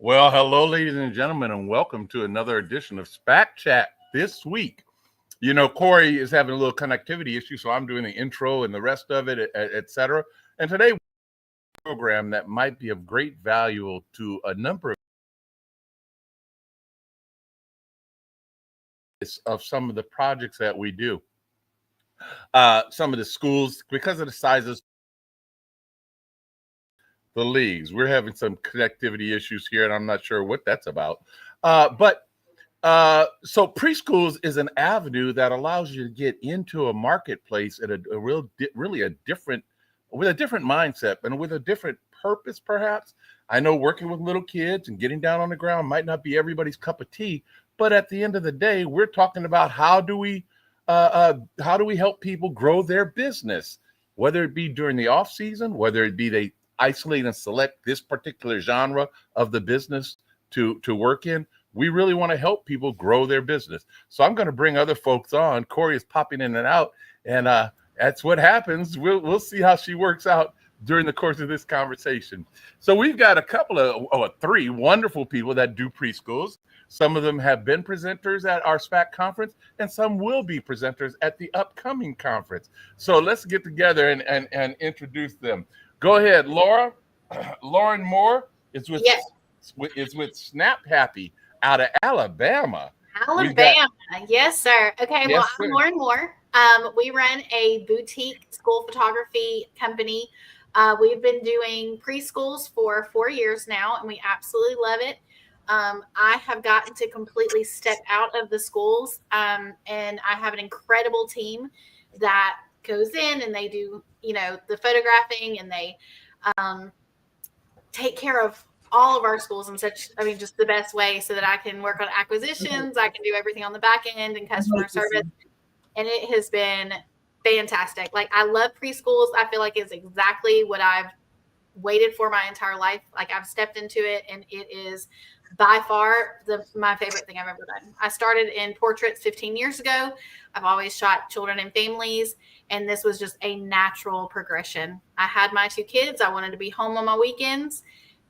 Well, hello, ladies and gentlemen, and welcome to another edition of SPAC Chat this week. You know, Corey is having a little connectivity issue, so I'm doing the intro and the rest of it, et cetera. And today, we have a program that might be of great value to a number of some of the projects that we do. Some of the schools, because of the sizes, the leagues, we're having some connectivity issues here, and I'm not sure what that's about. So preschools is an avenue that allows you to get into a marketplace at really a different mindset and with a different purpose, perhaps. I know working with little kids and getting down on the ground might not be everybody's cup of tea, but at the end of the day, we're talking about how do we help people grow their business, whether it be during the off season, whether it be they isolate and select this particular genre of the business to work in. We really want to help people grow their business. So I'm going to bring other folks on. Corey is popping in and out, and that's what happens. We'll see how she works out during the course of this conversation. So we've got a couple of three wonderful people that do preschools. Some of them have been presenters at our SPAC conference, and some will be presenters at the upcoming conference. So let's get together and introduce them. Go ahead, Laura. Lauren Moore is with Snap Happy out of Alabama. Yes, sir. Okay, Yes, well, sir. I'm Lauren Moore. We run a boutique school photography company. We've been doing preschools for 4 years now, and we absolutely love it. I have gotten to completely step out of the schools, and I have an incredible team that goes in and they do, the photographing, and they take care of all of our schools in just the best way so that I can work on acquisitions. I can do everything on the back end and customer service. And it has been fantastic. Like, I love preschools. I feel like it's exactly what I've waited for my entire life. Like, I've stepped into it, and it is by far my favorite thing I've ever done. I started in portraits 15 years ago. I've always shot children and families, and this was just a natural progression. I had my 2 kids. I wanted to be home on my weekends,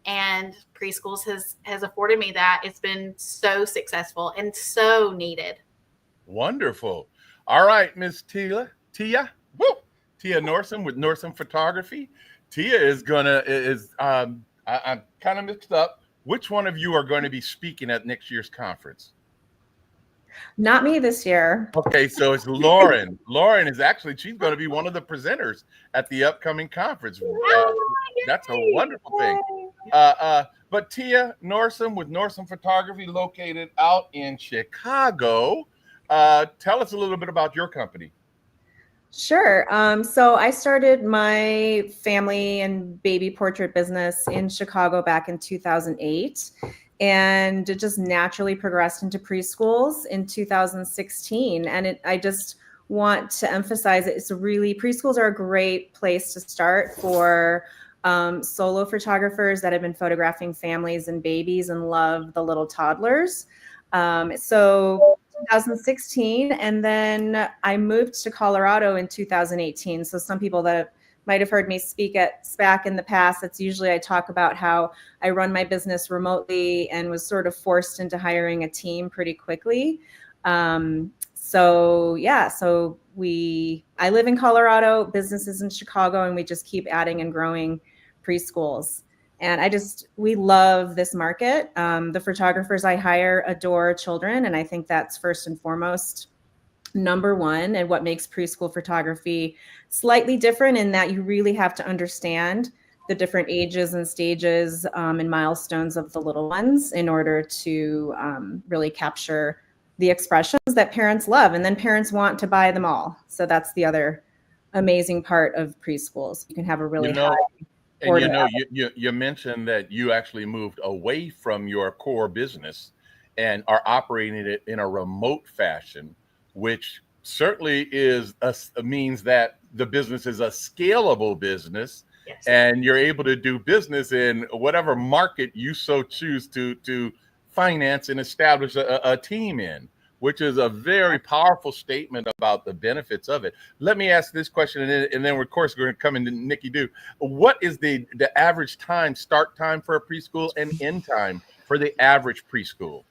and preschools has afforded me that. It's been so successful and so needed. Wonderful. All right, Miss Tia Norsom with Norsom Photography. Tia I'm kind of mixed up. Which one of you are going to be speaking at next year's conference? Not me this year. Okay, so it's Lauren. Lauren is she's going to be one of the presenters at the upcoming conference. That's a wonderful thing. But Tia Norsom with Norsom Photography, located out in Chicago. Tell us a little bit about your company. Sure. So I started my family and baby portrait business in Chicago back in 2008, and it just naturally progressed into preschools in 2016. And I just want to emphasize preschools are a great place to start for solo photographers that have been photographing families and babies and love the little toddlers. So 2016, and then I moved to Colorado in 2018. So some people that might have heard me speak at SPAC in the past, that's usually I talk about how I run my business remotely and was sort of forced into hiring a team pretty quickly. I live in Colorado, businesses in Chicago, and we just keep adding and growing preschools. And we love this market. The photographers I hire adore children. And I think that's first and foremost number one, and what makes preschool photography slightly different, in that you really have to understand the different ages and stages and milestones of the little ones in order to really capture the expressions that parents love. And then parents want to buy them all. So that's the other amazing part of preschools. You can have a really high. And you mentioned that you actually moved away from your core business and are operating it in a remote fashion, which certainly means that the business is a scalable business. Yes. And you're able to do business in whatever market you so choose to finance and establish a team in, which is a very powerful statement about the benefits of it. Let me ask this question, and then of course we're going to come into Nikki Do. What is the average start time for a preschool and end time for the average preschool?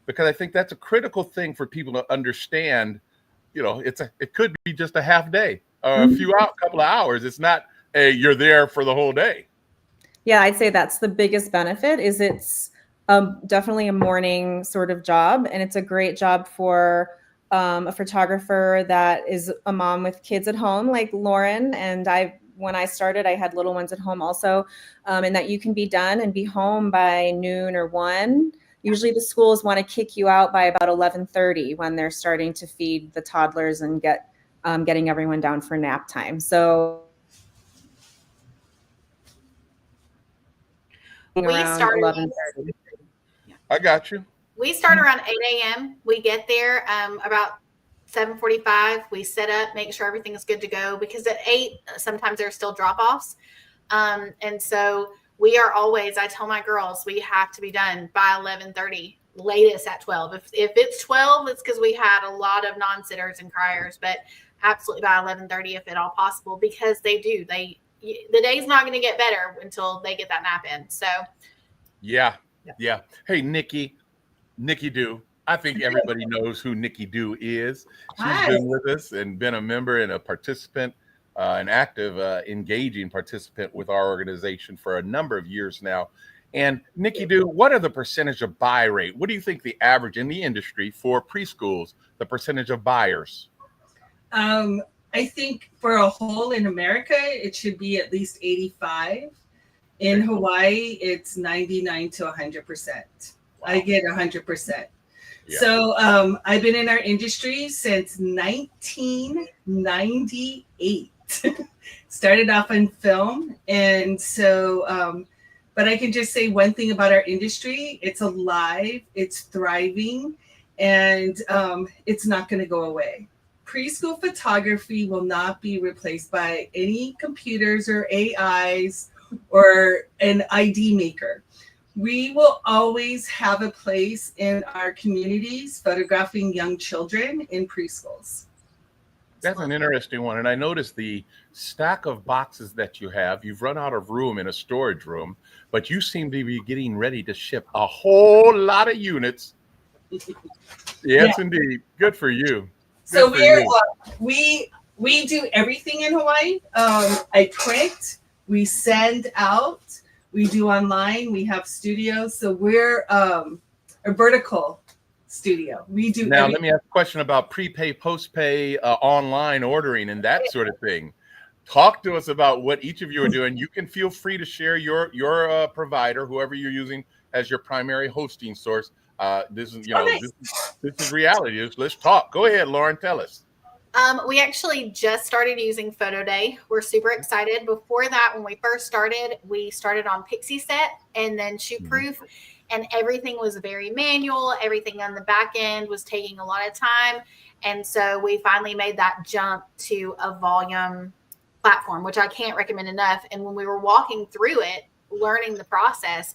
Because I think that's a critical thing for people to understand. You know, it could be just a half day or a couple of hours. It's not you're there for the whole day. Yeah, I'd say that's the biggest benefit. Is it's definitely a morning sort of job, and it's a great job for a photographer that is a mom with kids at home, like Lauren. And when I started, I had little ones at home also, and that you can be done and be home by noon or 1. Usually the schools want to kick you out by about 11:30 when they're starting to feed the toddlers and getting everyone down for nap time. So around 11:30. I got you. We start around 8 a.m. We get there about 7:45. We set up, make sure everything is good to go, because at 8, sometimes there's still drop-offs. And so we are always, I tell my girls, we have to be done by 11:30, latest at 12. If it's 12, it's because we had a lot of non-sitters and criers, but absolutely by 11:30 if at all possible, because the day's not going to get better until they get that nap in. So yeah. Hey, Nikki Dew. I think everybody knows who Nikki Dew is. She's been with us and been a member and a participant, an active, engaging participant with our organization for a number of years now. And Nikki Dew, what are the percentage of buy rate? What do you think the average in the industry for preschools, the percentage of buyers? I think for a whole in America, it should be at least 85. In Hawaii, it's 99 to 100%. Wow. I get 100%. Yeah. So I've been in our industry since 1998. Started off in film. And so, but I can just say one thing about our industry. It's alive, it's thriving, and it's not going to go away. Preschool photography will not be replaced by any computers or AIs or an ID maker. We will always have a place in our communities photographing young children in preschools. That's an interesting one. And I noticed the stack of boxes that you have. You've run out of room in a storage room, but you seem to be getting ready to ship a whole lot of units. Yes, indeed. Good for you. So we do everything in Hawaii. I print, we send out, we do online, we have studios. So we're a vertical studio. We do. Now, let me ask a question about prepay, postpay, online ordering and that sort of thing. Talk to us about what each of you are doing. You can feel free to share your provider, whoever you're using as your primary hosting source. This is this is reality. Let's talk. Go ahead, Lauren. Tell us. We actually just started using Photo Day. We're super excited. Before that, when we first started, we started on Pixie Set and then Shoot Proof, and everything was very manual. Everything on the back end was taking a lot of time, and so we finally made that jump to a volume platform, which I can't recommend enough. And when we were walking through it, learning the process,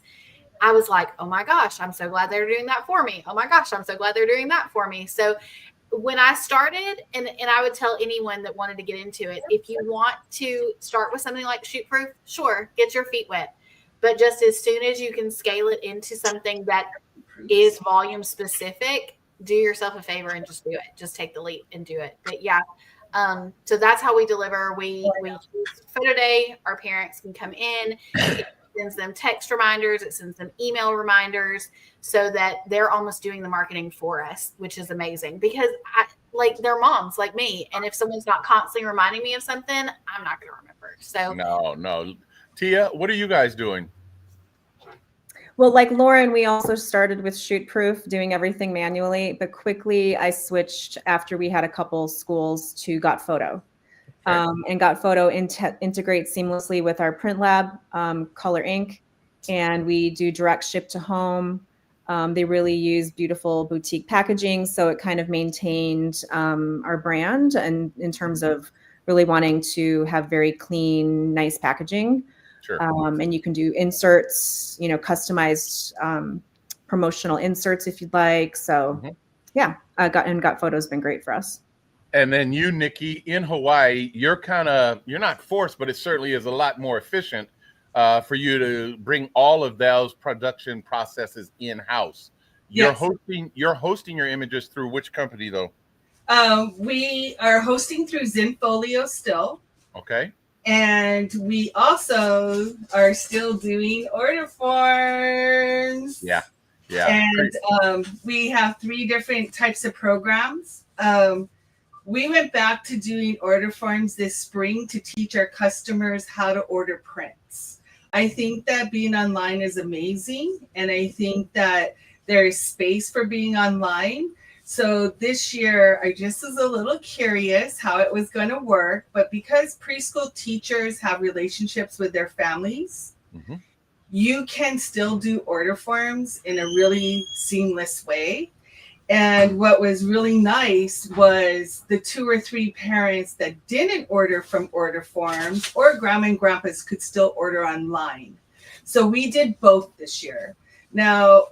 I was like, oh my gosh, I'm so glad they're doing that for me. Oh my gosh, I'm so glad they're doing that for me. So when I started, and I would tell anyone that wanted to get into it, if you want to start with something like Shoot Proof, sure, get your feet wet. But just as soon as you can scale it into something that is volume specific, do yourself a favor and just do it. Just take the leap and do it. But yeah, so that's how we deliver. We use Photo Day. Our parents can come in. It sends them text reminders. It sends them email reminders so that they're almost doing the marketing for us, which is amazing because they're moms like me. And if someone's not constantly reminding me of something, I'm not going to remember. So no. Tia, what are you guys doing? Well, like Lauren, we also started with Shoot Proof, doing everything manually, but quickly I switched after we had a couple schools to Got Photo. And Got Photo integrates seamlessly with our print lab, Color Ink, and we do direct ship to home. They really use beautiful boutique packaging, so it kind of maintained our brand, and in terms of really wanting to have very clean, nice packaging. Sure. And you can do inserts, customized promotional inserts if you'd like. So yeah, Got Photo's been great for us. And then you, Nikki, in Hawaii, you're not forced, but it certainly is a lot more efficient for you to bring all of those production processes in-house. You're hosting your images through which company though? We are hosting through Zenfolio still. Okay. And we also are still doing order forms. Yeah. Yeah. And we have 3 different types of programs. We went back to doing order forms this spring to teach our customers how to order prints. I think that being online is amazing. And I think that there is space for being online. So this year, I just was a little curious how it was going to work. But because preschool teachers have relationships with their families, you can still do order forms in a really seamless way. And what was really nice was the 2 or 3 parents that didn't order from order forms, or grandma and grandpas could still order online. So we did both this year. Now,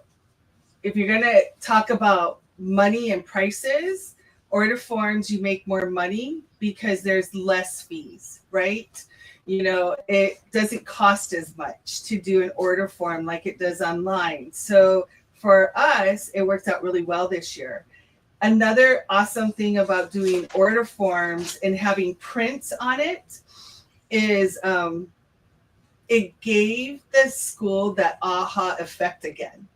if you're going to talk about money and prices, order forms, you make more money because there's less fees, right? You know, it doesn't cost as much to do an order form like it does online. So for us, it worked out really well this year. Another awesome thing about doing order forms and having prints on it is it gave the school that aha effect again.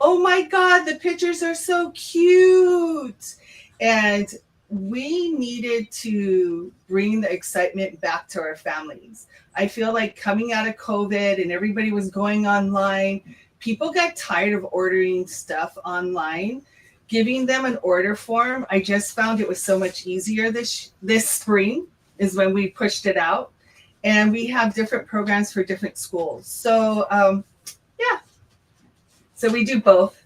Oh my God, the pictures are so cute. And we needed to bring the excitement back to our families. I feel like coming out of COVID and everybody was going online, people got tired of ordering stuff online. Giving them an order form, I just found it was so much easier this spring is when we pushed it out. And we have different programs for different schools. So, yeah. So we do both.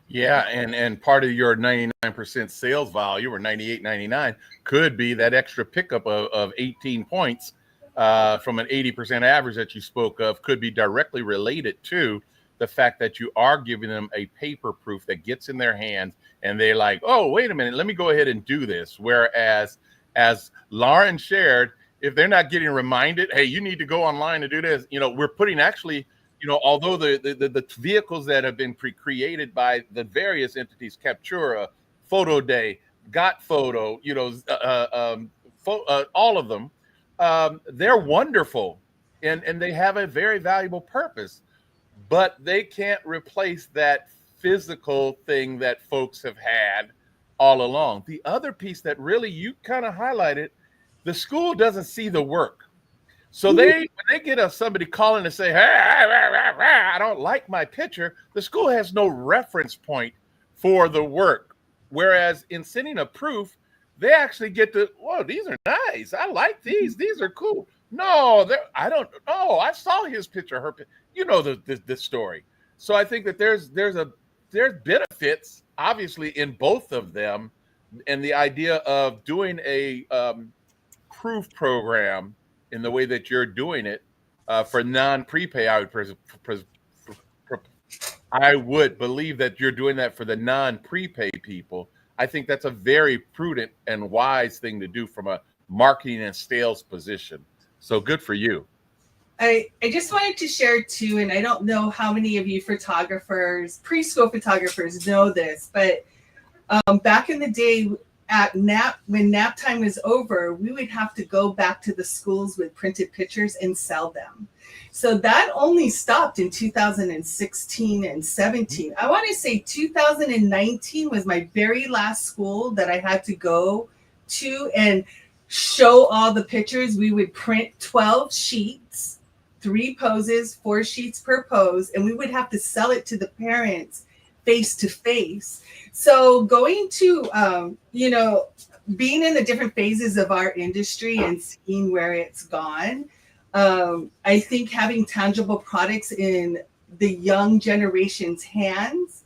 Yeah, and part of your 99% sales value, or 98.99, could be that extra pickup of 18 points from an 80% average that you spoke of, could be directly related to the fact that you are giving them a paper proof that gets in their hands, and they're like, oh, wait a minute, let me go ahead and do this. Whereas, as Lauren shared, if they're not getting reminded, hey, you need to go online to do this, you know, we're putting actually, you know, although the vehicles that have been created by the various entities, Captura, Photo Day, Got Photo, you know, all of them, they're wonderful, and they have a very valuable purpose, but they can't replace that physical thing that folks have had all along. The other piece that really you kind of highlighted, the school doesn't see the work. So when they get somebody calling to say, hey, I don't like my picture, the school has no reference point for the work. Whereas in sending a proof, they actually get to, whoa, these are nice. I like these. These are cool. No, I don't. Oh, I saw his picture, her picture. You know the story. So I think that there's benefits obviously in both of them, and the idea of doing a proof program in the way that you're doing it for non-prepay, I would believe that you're doing that for the non-prepay people. I think that's a very prudent and wise thing to do from a marketing and sales position. So good for you. I just wanted to share too, and I don't know how many of you photographers, preschool photographers know this, but back in the day, when nap time was over, we would have to go back to the schools with printed pictures and sell them. So that only stopped in 2016 and 17. I want to say 2019 was my very last school that I had to go to and show all the pictures. We would print 12 sheets, 3 poses, 4 sheets per pose, and we would have to sell it to the parents face to face. So going to, being in the different phases of our industry and seeing where it's gone, I think having tangible products in the young generation's hands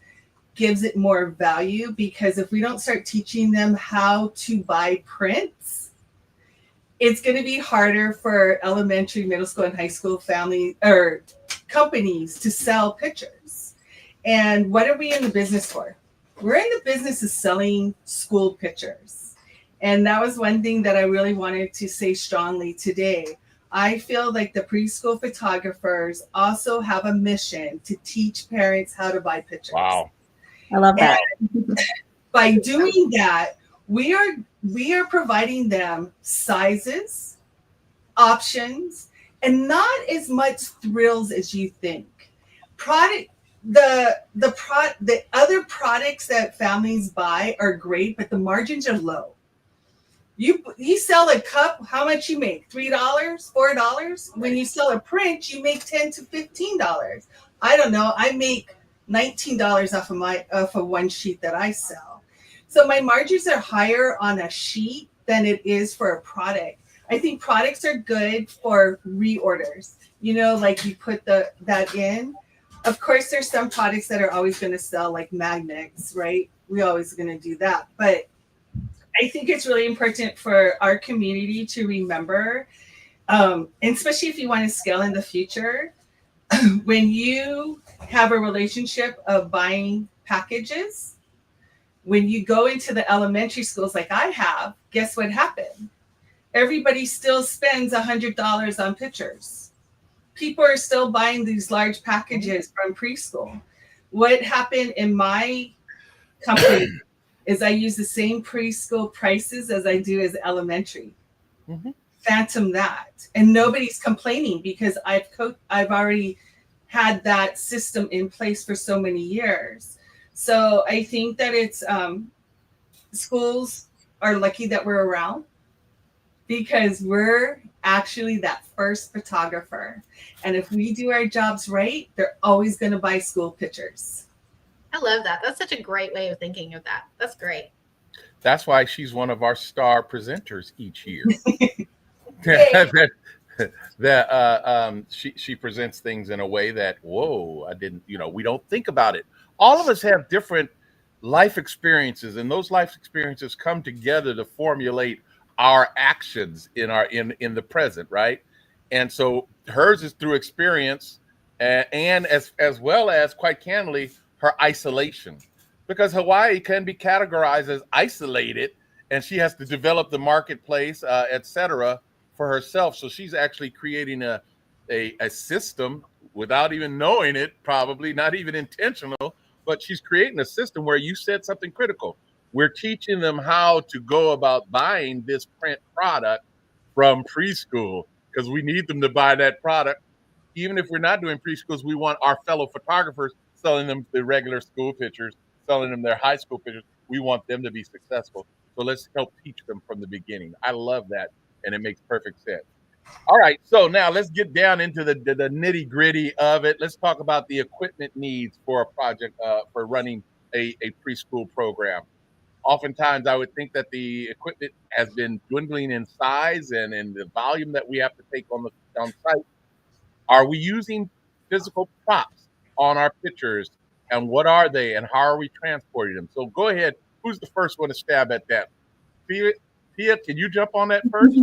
gives it more value, because if we don't start teaching them how to buy prints, it's going to be harder for elementary, middle school, and high school family or companies to sell pictures. And what are we in the business for? We're in the business of selling school pictures. And that was one thing that I really wanted to say strongly today. I feel like the preschool photographers also have a mission to teach parents how to buy pictures. Wow. I love that. And by doing that, we are providing them sizes, options, and not as much thrills as you think. Product the other products that families buy are great, but the margins are low. You sell a cup, how much you make? $3, $4? When you sell a print, you make $10 to $15. I don't know. I make $19 off of one sheet that I sell. So my margins are higher on a sheet than it is for a product. I think products are good for reorders. You know, like you put that in. Of course, there's some products that are always going to sell, like magnets, right? We're always going to do that. But I think it's really important for our community to remember, and especially if you want to scale in the future, when you have a relationship of buying packages, when you go into the elementary schools like I have, guess what happened? Everybody still spends $100 on pictures. People are still buying these large packages from preschool. What happened in my company is I use the same preschool prices as I do as elementary. Mm-hmm. Phantom that. And nobody's complaining because I've already had that system in place for so many years. So I think that it's schools are lucky that we're around because we're actually that first photographer. And if we do our jobs right, they're always going to buy school pictures. I love that. That's such a great way of thinking of that. That's great. That's why she's one of our star presenters each year. She presents things in a way that, whoa, I didn't, we don't think about it. All of us have different life experiences, and those life experiences come together to formulate our actions in the present, right? And so hers is through experience, and as well as, quite candidly, her isolation, because Hawaii can be categorized as isolated, and she has to develop the marketplace, etc., for herself. So she's actually creating a system without even knowing it, probably not even intentional, but she's creating a system where you said something critical. We're teaching them how to go about buying this print product from preschool, because we need them to buy that product. Even if we're not doing preschools, we want our fellow photographers selling them the regular school pictures, selling them their high school pictures. We want them to be successful. So let's help teach them from the beginning. I love that, and it makes perfect sense. All right, so now let's get down into the nitty gritty of it. Let's talk about the equipment needs for a project, for running a preschool program. Oftentimes, I would think that the equipment has been dwindling in size and in the volume that we have to take on site. Are we using physical props on our pictures, and what are they, and how are we transporting them? So go ahead. Who's the first one to stab at that? Tia, can you jump on that first?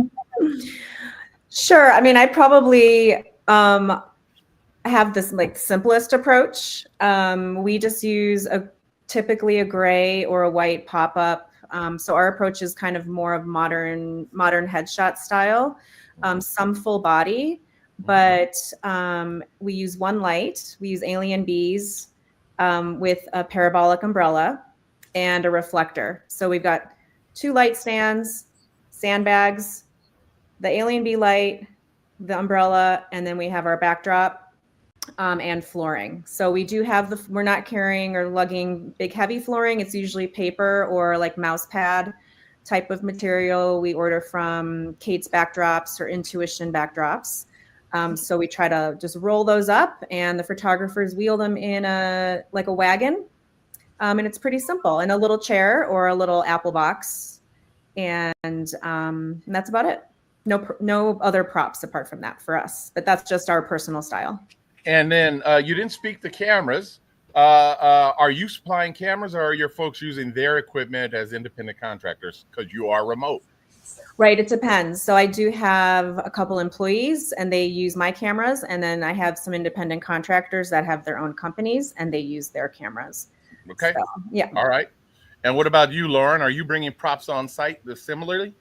Sure. I mean, I probably have this like simplest approach. We just use typically a gray or a white pop-up. So our approach is kind of more of modern headshot style, some full body, but we use one light. We use alien bees with a parabolic umbrella and a reflector. So we've got 2 light stands, sandbags, the alien bee light, the umbrella, and then we have our backdrop and flooring. So we do have we're not carrying or lugging big heavy flooring. It's usually paper or like mouse pad type of material. We order from Kate's Backdrops or Intuition Backdrops. So we try to just roll those up, and the photographers wheel them in a wagon. And it's pretty simple, and a little chair or a little apple box. And that's about it. No other props apart from that for us, but that's just our personal style. And then you didn't speak to cameras. Are you supplying cameras, or are your folks using their equipment as independent contractors because you are remote? Right. It depends. So I do have a couple employees and they use my cameras. And then I have some independent contractors that have their own companies and they use their cameras. Okay. So, yeah. All right. And what about you, Lauren? Are you bringing props on site similarly?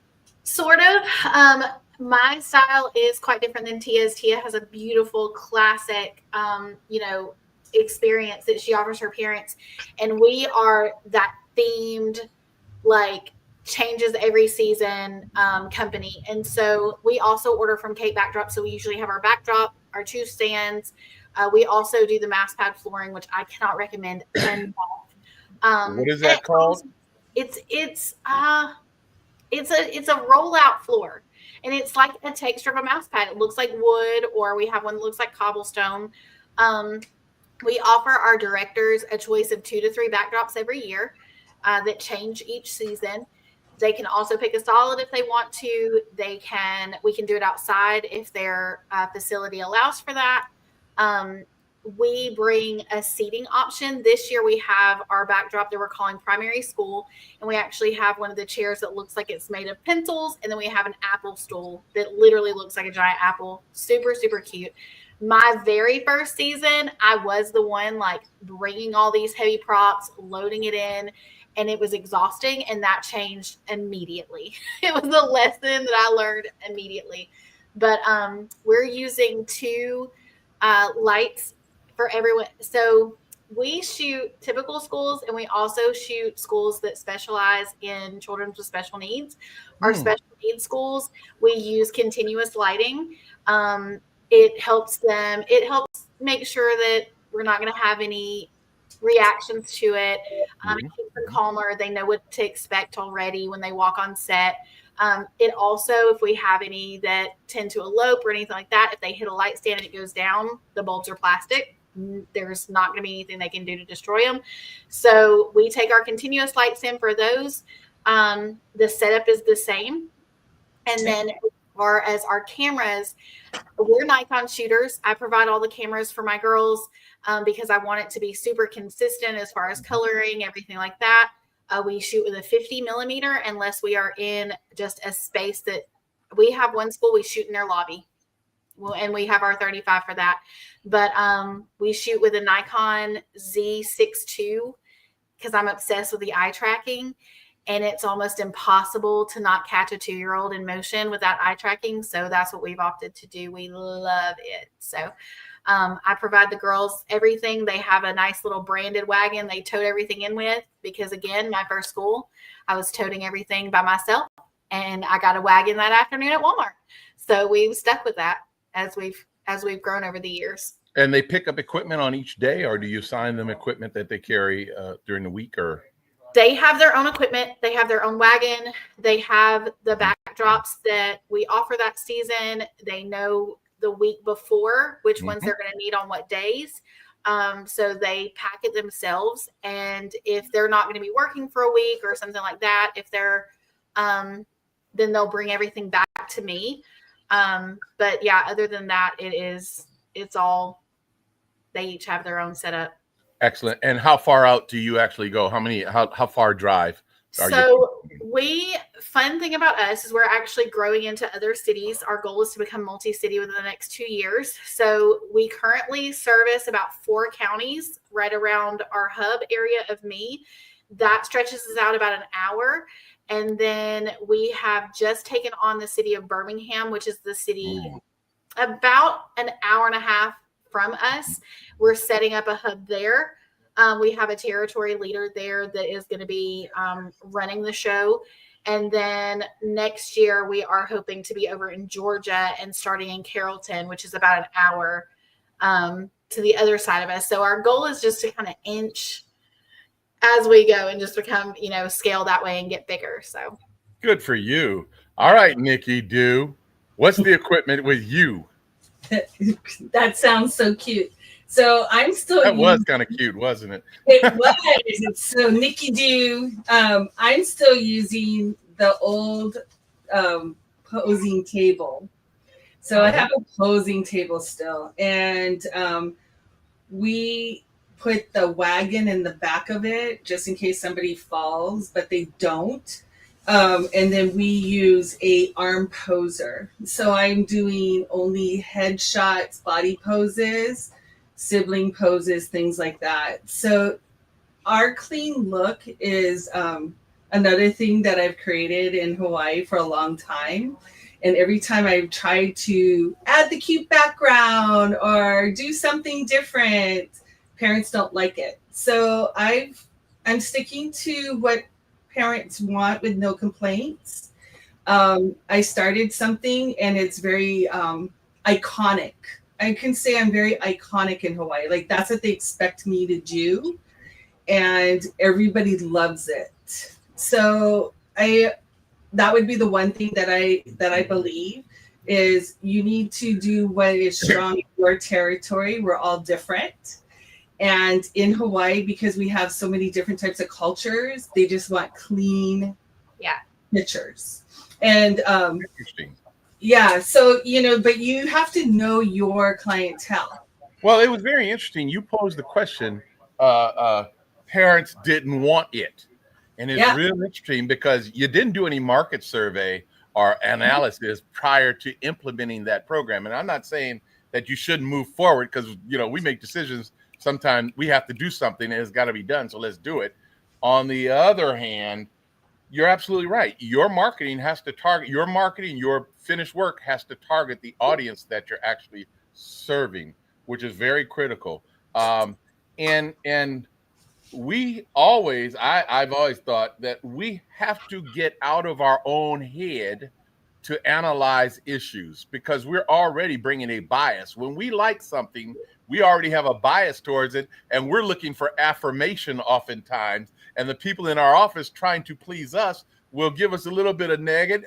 Sort of. My style is quite different than Tia's. Tia has a beautiful classic, experience that she offers her parents. And we are that themed, like, changes every season company. And so we also order from Kate Backdrop. So we usually have our backdrop, our 2 stands. We also do the mass pad flooring, which I cannot recommend enough. What is that called? It's a rollout floor, and it's like a texture of a mouse pad. It looks like wood, or we have one that looks like cobblestone. We offer our directors a choice of 2 to 3 backdrops every year that change each season. They can also pick a solid if they want to. We can do it outside if their facility allows for that. We bring a seating option. This year we have our backdrop that we're calling primary school, and we actually have one of the chairs that looks like it's made of pencils, and then we have an apple stool that literally looks like a giant apple. Super, super cute. My very first season, I was the one like bringing all these heavy props, loading it in, and it was exhausting, and that changed immediately. It was a lesson that I learned immediately. But we're using 2 lights for everyone. So we shoot typical schools, and we also shoot schools that specialize in children with special needs. Our special needs schools, we use continuous lighting. It helps make sure that we're not going to have any reactions to it. It keeps them calmer. They know what to expect already when they walk on set. It also, if we have any that tend to elope or anything like that, if they hit a light stand and it goes down, the bulbs are plastic. There's not going to be anything they can do to destroy them. So we take our continuous lights in for those. The setup is the same. And then as far as our cameras, we're Nikon shooters. I provide all the cameras for my girls because I want it to be super consistent as far as coloring, everything like that. We shoot with a 50 millimeter unless we are in just a space that we have. One school we shoot in their lobby. Well, and we have our 35 for that. But we shoot with a Nikon Z6II because I'm obsessed with the eye tracking. And it's almost impossible to not catch a 2-year-old in motion with that eye tracking. So that's what we've opted to do. We love it. So I provide the girls everything. They have a nice little branded wagon they tote everything in with because, again, my first school, I was toting everything by myself. And I got a wagon that afternoon at Walmart. So we've stuck with that as we've grown over the years. And they pick up equipment on each day, or do you assign them equipment that they carry during the week? Or they have their own equipment. They have their own wagon. They have the backdrops that we offer that season. They know the week before which ones they're going to need on what days. So they pack it themselves. And if they're not going to be working for a week or something like that, if they're then they'll bring everything back to me. But yeah, other than that, it's all, they each have their own setup. Excellent. And how far out do you actually go? How far drive? Fun thing about us is we're actually growing into other cities. Our goal is to become multi-city within the next 2 years. So we currently service about 4 counties right around our hub area of me. That stretches us out about an hour. And then we have just taken on the city of Birmingham, which is the city about an hour and a half from us. We're setting up a hub there. We have a territory leader there that is going to be running the show. And then next year, we are hoping to be over in Georgia and starting in Carrollton, which is about an hour to the other side of us. So our goal is just to kind of inch as we go and just become, scale that way and get bigger. So good for you. All right, Nikki Do, what's the equipment with you? That sounds so cute. So I'm still. That was kind of cute, wasn't it? It was. So Nikki Do, I'm still using the old posing table. So I have a posing table still, and we put the wagon in the back of it just in case somebody falls, but they don't. And then we use a arm poser. So I'm doing only headshots, body poses, sibling poses, things like that. So our clean look is another thing that I've created in Hawaii for a long time. And every time I try to add the cute background or do something different, parents don't like it. So I'm sticking to what parents want with no complaints. I started something and it's very iconic. I can say I'm very iconic in Hawaii. Like that's what they expect me to do. And everybody loves it. So that would be the one thing that I believe is you need to do what is strong in your territory. We're all different. And in Hawaii, because we have so many different types of cultures, they just want clean pictures. And Interesting. yeah, so but you have to know your clientele. Well, it was very interesting. You posed the question, parents didn't want it. And it's real interesting because you didn't do any market survey or analysis prior to implementing that program. And I'm not saying that you shouldn't move forward because, we make decisions. Sometimes we have to do something and it's got to be done. So let's do it. On the other hand, you're absolutely right. Your marketing has to target your finished work has to target the audience that you're actually serving, which is very critical. And I've always thought that we have to get out of our own head to analyze issues because we're already bringing a bias. When we like something, we already have a bias towards it, and we're looking for affirmation oftentimes. And the people in our office trying to please us will give us a little bit of negative,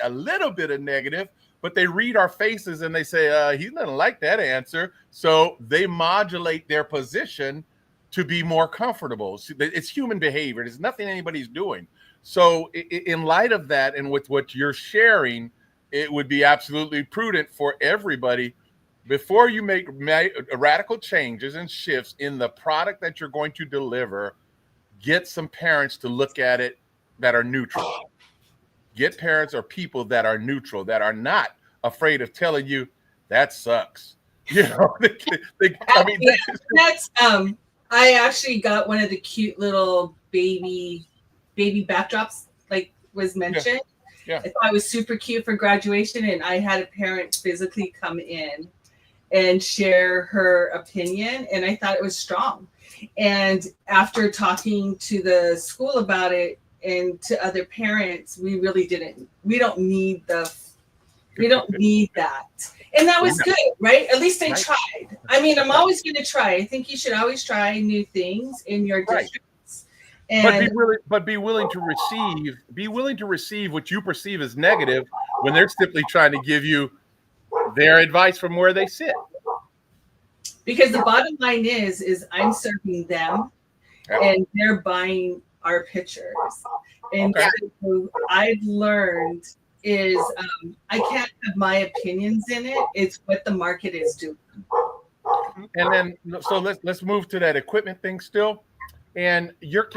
but they read our faces and they say, he doesn't like that answer. So they modulate their position to be more comfortable. It's human behavior. There's nothing anybody's doing. So in light of that, and with what you're sharing, it would be absolutely prudent for everybody before you make radical changes and shifts in the product that you're going to deliver, get some parents to look at it that are neutral. Get parents or people that are neutral, that are not afraid of telling you that sucks. I actually got one of the cute little baby backdrops, like was mentioned. Yeah. I thought it was super cute for graduation, and I had a parent physically come in and share her opinion, and I thought it was strong. And after talking to the school about it and to other parents, we don't need that. And that was good, right? At least I tried. I mean, I'm always going to try. I think you should always try new things in your districts. And be willing to receive what you perceive as negative when they're simply trying to give you their advice from where they sit. Because the bottom line is I'm serving them and they're buying our pictures. And so I've learned is I can't have my opinions in it. It's what the market is doing. And then, so let's move to that equipment thing still. And you're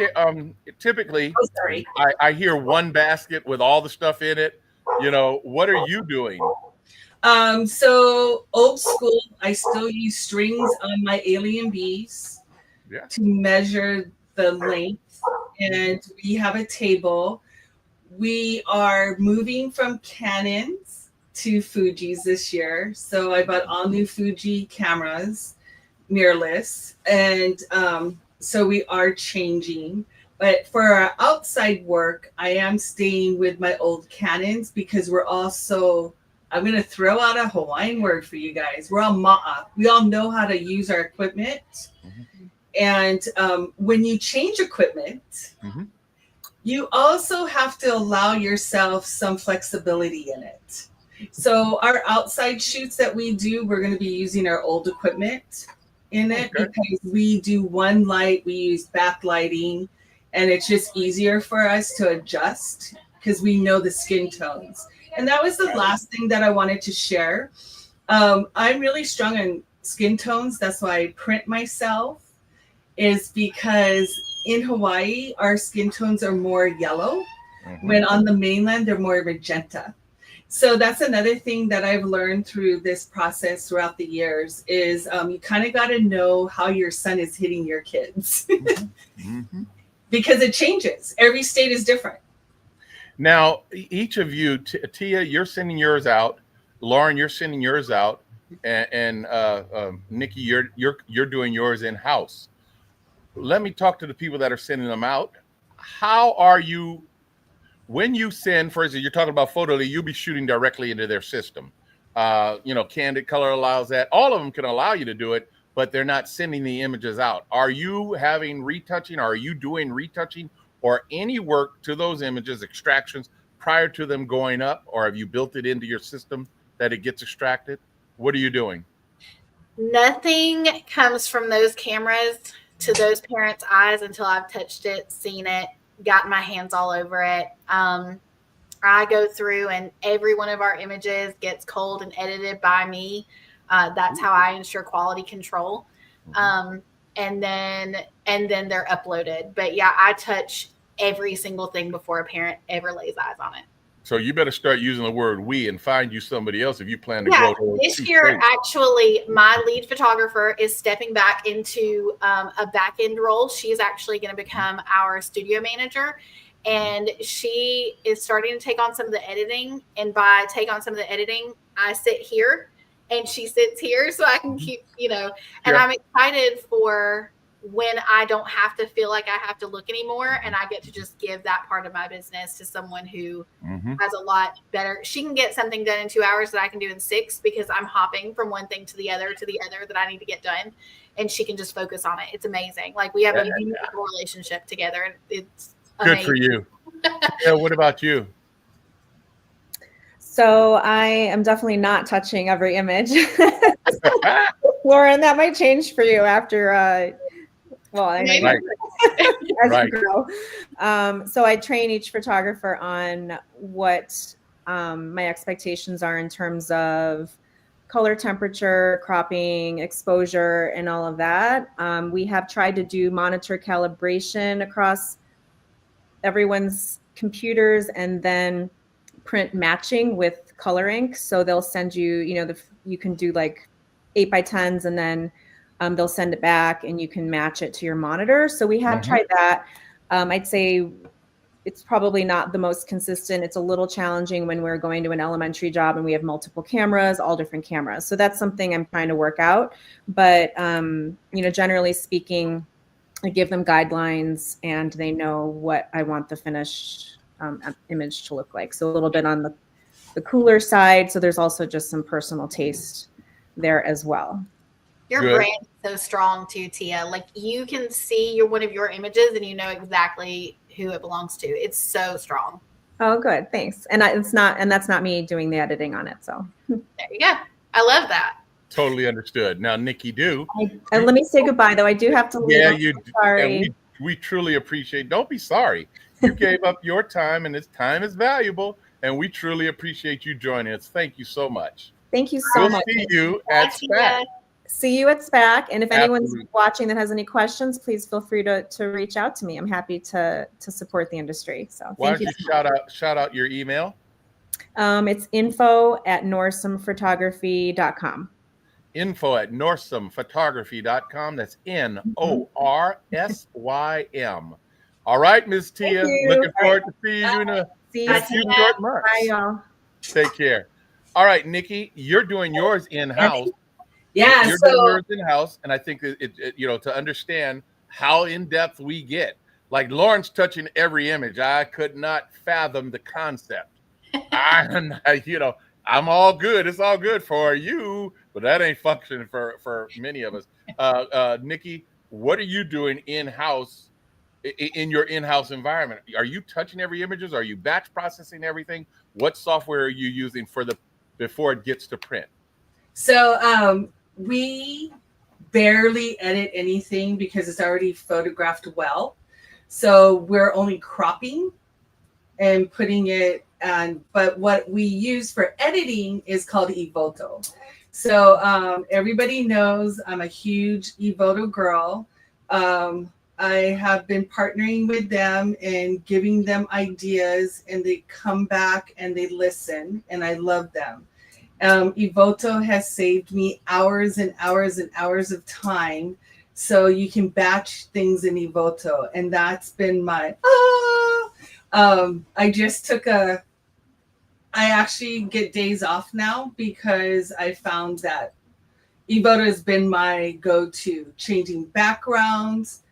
typically, I hear one basket with all the stuff in it. What are you doing? So old school, I still use strings on my alien bees to measure the length, and we have a table. We are moving from Canons to Fujis this year. So I bought all new Fuji cameras, mirrorless. And so we are changing. But for our outside work, I am staying with my old Canons because we're also, I'm going to throw out a Hawaiian word for you guys. We're all ma'a. We all know how to use our equipment. Mm-hmm. And when you change equipment, you also have to allow yourself some flexibility in it. So our outside shoots that we do, we're going to be using our old equipment in it because we do one light, we use backlighting, and it's just easier for us to adjust because we know the skin tones. And that was the last thing that I wanted to share. I'm really strong on skin tones. That's why I print myself, is because in Hawaii, our skin tones are more yellow, when on the mainland, they're more magenta. So that's another thing that I've learned through this process throughout the years is you kind of got to know how your sun is hitting your kids because it changes. Every state is different. Now, each of you, Tia, you're sending yours out. Lauren, you're sending yours out, and Nikki, you're doing yours in house. Let me talk to the people that are sending them out. How are you when you send? For instance, you're talking about Photolly. You'll be shooting directly into their system. Candid Color allows that. All of them can allow you to do it, but they're not sending the images out. Are you having retouching? Are you doing retouching or any work to those images, extractions, prior to them going up? Or have you built it into your system that it gets extracted? What are you doing? Nothing comes from those cameras to those parents' eyes until I've touched it, seen it, gotten my hands all over it. I go through and every one of our images gets culled and edited by me. That's how I ensure quality control. And then they're uploaded. But yeah, I touch every single thing before a parent ever lays eyes on it. So you better start using the word "we" and find you somebody else if you plan to grow. This year, actually, my lead photographer is stepping back into a back end role. She's actually going to become our studio manager. And she is starting to take on some of the editing. And by take on some of the editing, I sit here and she sits here so I can keep, and I'm excited for when I don't have to feel like I have to look anymore and I get to just give that part of my business to someone who has a lot better. She can get something done in 2 hours that I can do in 6 because I'm hopping from one thing to the other that I need to get done. And she can just focus on it. It's amazing. Like we have a beautiful relationship together and it's amazing. Good for you. Yeah, what about you? So I am definitely not touching every image. Lauren, that might change for you after, I know as you grow. So I train each photographer on what my expectations are in terms of color, temperature, cropping, exposure, and all of that. We have tried to monitor calibration across everyone's computers and then print matching with color ink. So they'll send you, you can do like 8x10s and then they'll send it back and you can match it to your monitor. So we have tried that. I'd say it's probably not the most consistent. It's a little challenging when we're going to an elementary job and we have multiple cameras, all different cameras. So that's something I'm trying to work out. But, generally speaking, I give them guidelines and they know what I want the finished image to look like. So a little bit on the cooler side. So there's also just some personal taste there as well. Your brand is so strong too, Tia. Like you can see one of your images and you know exactly who it belongs to. It's so strong. Oh, good. Thanks. And that's not me doing the editing on it. So there you go. I love that. Totally understood. Now, Nikki, and let me say goodbye, though. I do have to leave. Yeah, you. Sorry. We truly appreciate. Don't be sorry. You gave up your time, and this time is valuable, and we truly appreciate you joining us. Thank you so much. Thank you so much. See you at SPAC. See you at SPAC. And if anyone's watching that has any questions, please feel free to reach out to me. I'm happy to support the industry. So why don't you shout out your email? It's info@norsamphotography.com. info@norsamphotography.com. That's NORSYM. All right, Ms. Tia. Looking forward to seeing you in a few short months. Bye, y'all. Take care. All right, Nikki, you're doing yours in-house. Yeah, you're doing yours in-house, and I think that it to understand how in-depth we get. Like Lauren's touching every image. I could not fathom the concept. I'm all good. It's all good for you, but that ain't functioning for many of us. Nikki, what are you doing in-house in your in-house environment? Are you touching every images? Are you batch processing everything? What software are you using before it gets to print? So we barely edit anything because it's already photographed well. So we're only cropping and putting it on. But what we use for editing is called Evoto. So everybody knows I'm a huge Evoto girl. I have been partnering with them and giving them ideas, and they come back and they listen, and I love them. Evoto has saved me hours and hours and hours of time. So you can batch things in Evoto. And that's been my, I just took a I actually get days off now because I found that Evoto has been my go-to, changing backgrounds.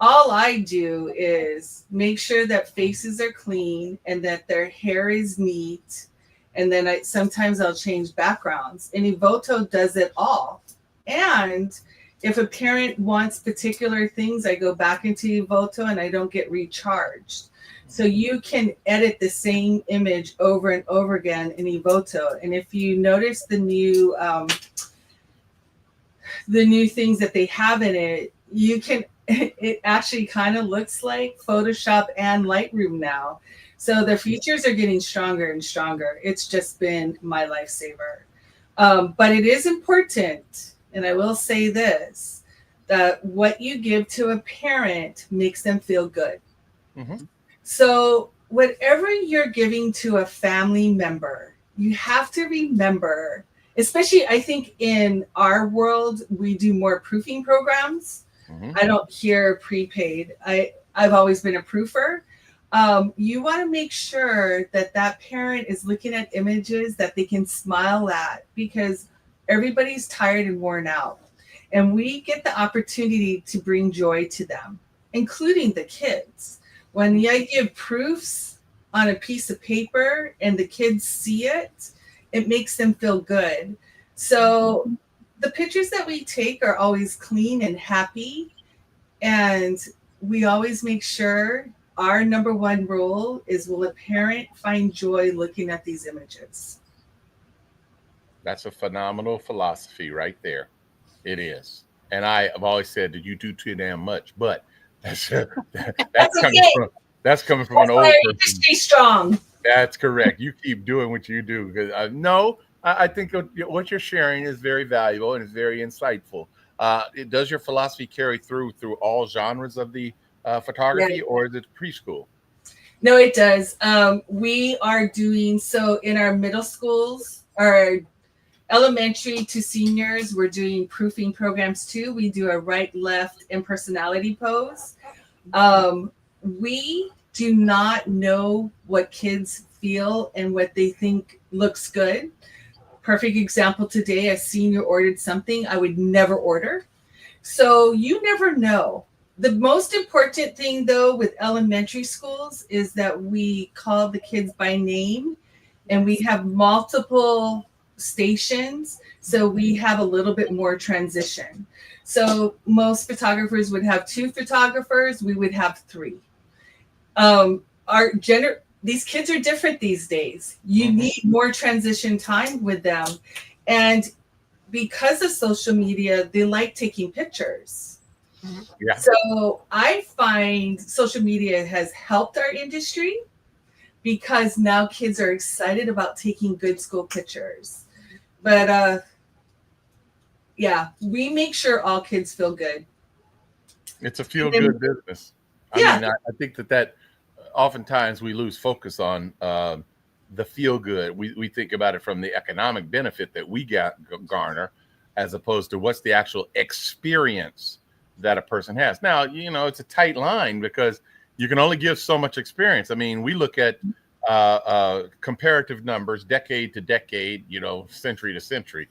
All I do is make sure that faces are clean and that their hair is neat. And then sometimes I'll change backgrounds. And Evoto does it all. And if a parent wants particular things, I go back into Evoto and I don't get recharged. So you can edit the same image over and over again in Evoto. And if you notice the new things that they have in it, you can, it actually kind of looks like Photoshop and Lightroom now. So the features are getting stronger and stronger. It's just been my lifesaver. But it is important, and I will say this, that what you give to a parent makes them feel good. Mm-hmm. So whatever you're giving to a family member, you have to remember, especially I think in our world, we do more proofing programs. Mm-hmm. I don't hear prepaid. I've always been a proofer. You want to make sure that that parent is looking at images that they can smile at, because everybody's tired and worn out. And we get the opportunity to bring joy to them, including the kids. When I give proofs on a piece of paper and the kids see it, it makes them feel good. So the pictures that we take are always clean and happy. And we always make sure our number one rule is, will a parent find joy looking at these images? That's a phenomenal philosophy right there. It is. And I have always said that you do too damn much, but that's coming from an old person. Stay strong. That's correct. You keep doing what you do. Because I think what you're sharing is very valuable and it's very insightful. Does your philosophy carry through all genres of the photography, or is it preschool? No, it does. We are doing so in our middle schools, our elementary to seniors. We're doing proofing programs too. We do a right, left, and personality pose. We do not know what kids feel and what they think looks good. Perfect example today, a senior ordered something I would never order. So you never know. The most important thing, though, with elementary schools is that we call the kids by name, and we have multiple stations. So we have a little bit more transition. So most photographers would have 2 photographers. We would have 3. These kids are different these days. You need more transition time with them. And because of social media, they like taking pictures. Yeah. So I find social media has helped our industry because now kids are excited about taking good school pictures. But we make sure all kids feel good. It's a feel-good business. I mean, I think that oftentimes we lose focus on the feel-good. We think about it from the economic benefit that we garner, as opposed to what's the actual experience that a person has. Now, it's a tight line because you can only give so much experience. I mean, we look at comparative numbers, decade to decade, century to century.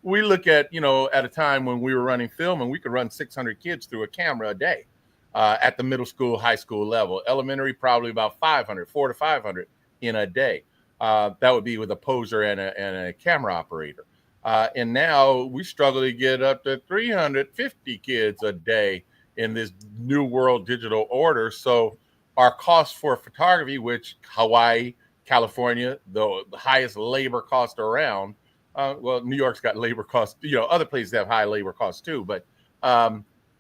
We look at, at a time when we were running film and we could run 600 kids through a camera a day at the middle school, high school level. Elementary, probably about 400 to 500 in a day. That would be with a poser and a camera operator. And now we struggle to get up to 350 kids a day in this new world digital order. So our cost for photography, which Hawaii, California, the highest labor cost around, New York's got labor costs, other places have high labor costs too, but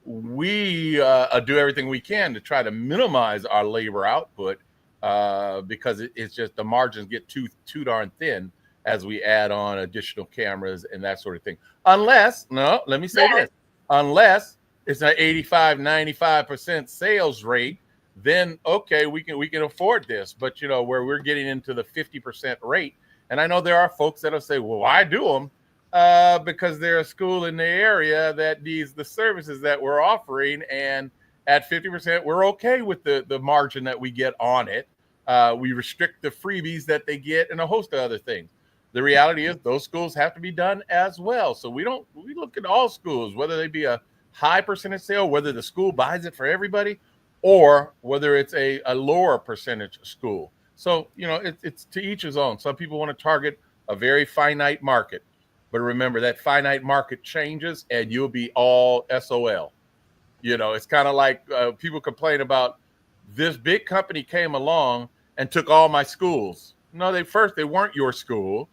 we do everything we can to try to minimize our labor output because it's just the margins get too darn thin as we add on additional cameras and that sort of thing. Unless it's an 85, 95% sales rate, then okay, we can afford this. But where we're getting into the 50% rate, and I know there are folks that'll say, well, why do them? Because they're a school in the area that needs the services that we're offering, and at 50%, we're okay with the margin that we get on it. We restrict the freebies that they get and a host of other things. The reality is those schools have to be done as well. So we look at all schools, whether they be a high percentage sale, whether the school buys it for everybody, or whether it's a lower percentage school. So, it's to each his own. Some people want to target a very finite market, but remember that finite market changes and you'll be all SOL. It's kind of like people complain about this big company came along and took all my schools. No, they weren't your school.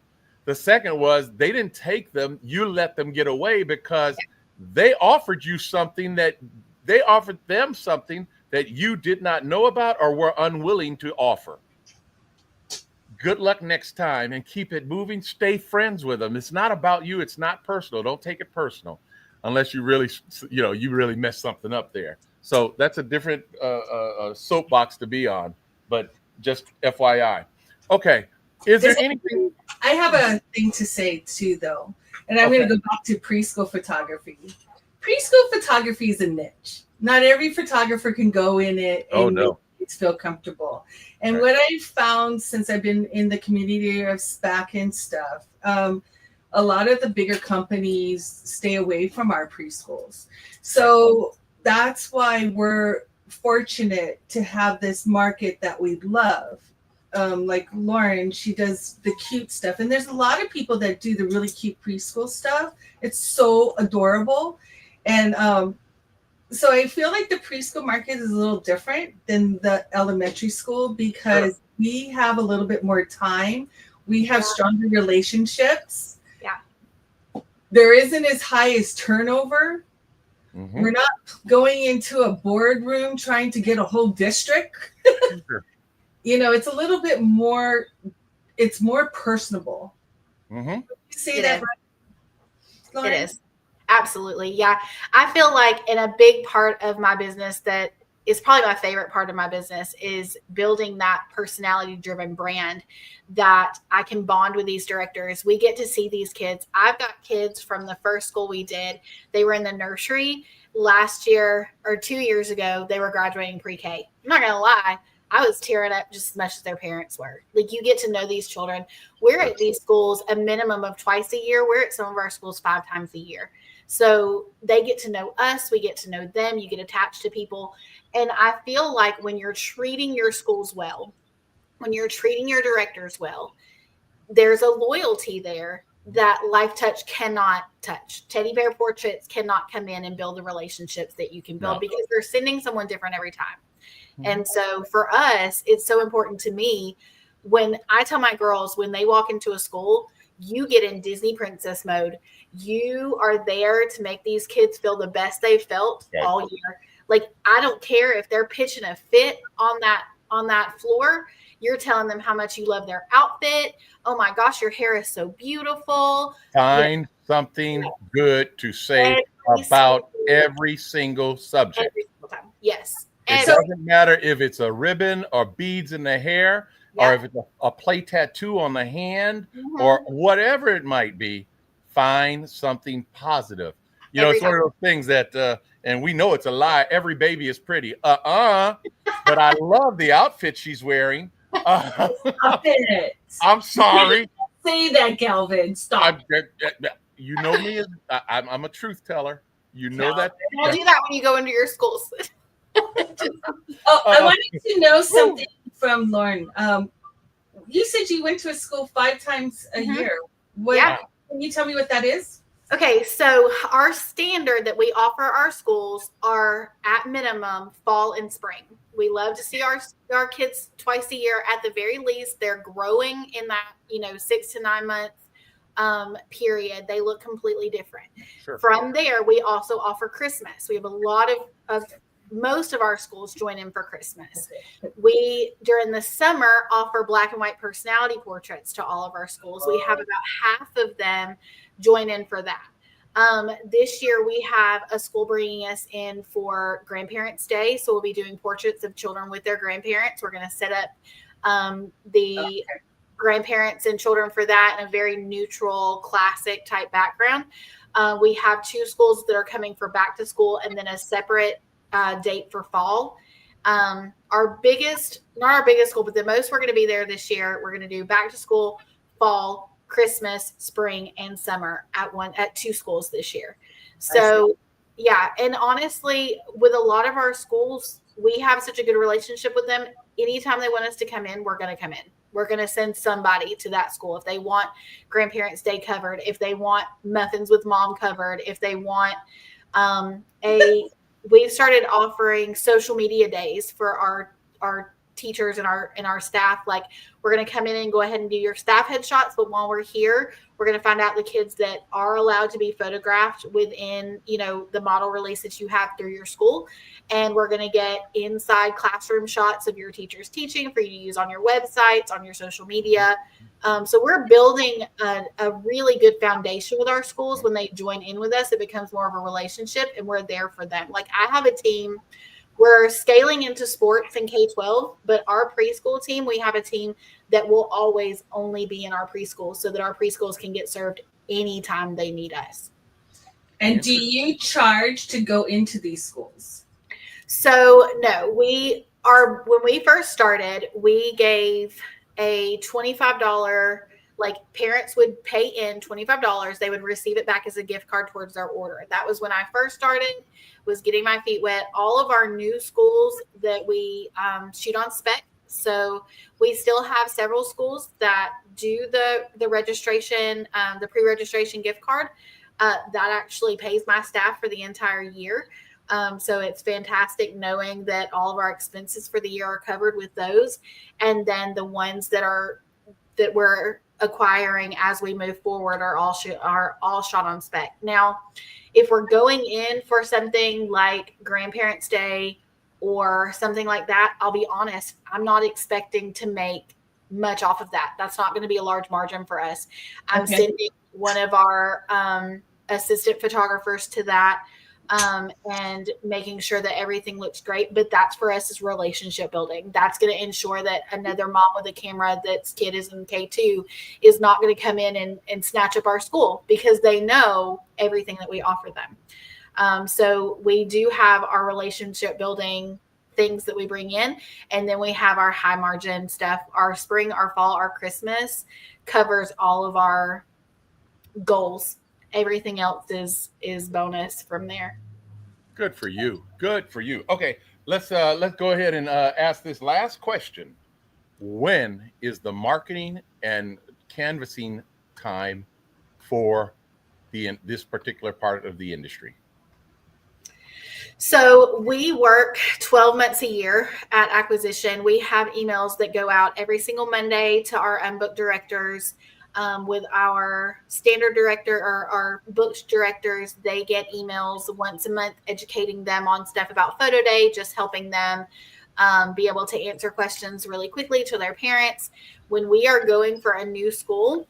The second was they didn't take them. You let them get away because they offered them something that you did not know about or were unwilling to offer. Good luck next time and keep it moving. Stay friends with them. It's not about you. It's not personal. Don't take it personal unless you really mess something up there. So that's a different soapbox to be on, but just FYI. Okay. Is there anything? I have a thing to say too, though, and I'm going to go back to preschool photography. Preschool photography is a niche. Not every photographer can go in it and make kids feel comfortable. And what I've found since I've been in the community of SPAC and stuff, a lot of the bigger companies stay away from our preschools. So that's why we're fortunate to have this market that we love. Like Lauren, she does the cute stuff. And there's a lot of people that do the really cute preschool stuff. It's so adorable. And so I feel like the preschool market is a little different than the elementary school because we have a little bit more time. We have stronger relationships. Yeah. There isn't as high as turnover. Mm-hmm. We're not going into a boardroom trying to get a whole district. Sure. It's a little bit more, it's more personable. Mm-hmm. You see that, right, Lauren? It is. Absolutely. Yeah. I feel like in a big part of my business that is probably my favorite part of my business is building that personality driven brand that I can bond with these directors. We get to see these kids. I've got kids from the first school we did. They were in the nursery last year or 2 years ago. They were graduating pre-K. I'm not going to lie. I was tearing up just as much as their parents were. Like, you get to know these children. We're at these schools a minimum of twice a year. We're at some of our schools 5 times a year. So they get to know us. We get to know them. You get attached to people. And I feel like when you're treating your schools well, when you're treating your directors well, there's a loyalty there that Life Touch cannot touch. Teddy Bear Portraits cannot come in and build the relationships that you can build because they're sending someone different every time. Mm-hmm. And so for us, it's so important to me when I tell my girls, when they walk into a school, you get in Disney princess mode. You are there to make these kids feel the best they've felt all year. Like, I don't care if they're pitching a fit on that floor. You're telling them how much you love their outfit. Oh my gosh, your hair is so beautiful. Find something good to say about every single subject. Every single time. Yes. It doesn't matter if it's a ribbon or beads in the hair, or if it's a play tattoo on the hand, or whatever it might be. Find something positive. It's one of those things that, and we know it's a lie. Every baby is pretty. But I love the outfit she's wearing. Stop it. I'm sorry. Say that, Calvin. Stop. You know me. I'm a truth teller. You know that. I'll do that when you go into your schools. I wanted to know something from Lauren. You said you went to a school 5 times a year. Can you tell me what that is? Okay, so our standard that we offer our schools are at minimum fall and spring. We love to see our kids twice a year. At the very least, they're growing in that 6 to 9 month period. They look completely different. Sure. From there, we also offer Christmas. We have a lot of most of our schools join in for Christmas. We, during the summer, offer black and white personality portraits to all of our schools. We have about half of them join in for that. This year, we have a school bringing us in for Grandparents' Day. So we'll be doing portraits of children with their grandparents. We're going to set up the grandparents and children for that in a very neutral, classic type background. We have 2 schools that are coming for back to school and then a separate date for fall. Our biggest, not our biggest school, but the most we're going to be there this year. We're going to do back to school, fall, Christmas, spring, and summer at 2 schools this year. So yeah. And honestly, with a lot of our schools, we have such a good relationship with them. Anytime they want us to come in, we're going to come in. We're going to send somebody to that school. If they want Grandparents' Day covered, if they want Muffins with Mom covered, if they want we've started offering social media days for our teachers and our staff. Like, we're going to come in and go ahead and do your staff headshots, but while we're here, we're going to find out the kids that are allowed to be photographed within, the model release that you have through your school. And we're going to get inside classroom shots of your teachers teaching for you to use on your websites, on your social media. So we're building a really good foundation with our schools. When they join in with us, it becomes more of a relationship, and we're there for them. Like, I have a team. We're scaling into sports in K-12, but our preschool team, we have a team that will always only be in our preschool so that our preschools can get served anytime they need us. And do you charge to go into these schools? So no, when we first started, we gave a $25, like, parents would pay in $25. They would receive it back as a gift card towards their order. That was when I first started, was getting my feet wet. All of our new schools that we shoot on spec. So we still have several schools that do the registration, the pre-registration gift card. That actually pays my staff for the entire year. So it's fantastic knowing that all of our expenses for the year are covered with those. And then the ones that we're acquiring as we move forward are all shot on spec. Now, if we're going in for something like Grandparents' Day or something like that, I'll be honest, I'm not expecting to make much off of that. That's not going to be a large margin for us. I'm sending one of our assistant photographers to that, and making sure that everything looks great. But that's, for us, is relationship building. That's going to ensure that another mom with a camera that's kid is in K2 is not going to come in and snatch up our school, because they know everything that we offer them. So we do have our relationship building things that we bring in, and then we have our high margin stuff. Our spring, our fall, our Christmas covers all of our goals. Everything else is bonus from there. Good for you. Good for you. Okay, let's go ahead and ask this last question. When is the marketing and canvassing time for this particular part of the industry? So we work 12 months a year at acquisition. We have emails that go out every single Monday to our unbooked directors. With our standard director or our booked directors, they get emails once a month educating them on stuff about photo day, just helping them be able to answer questions really quickly to their parents. When we are going for a new school,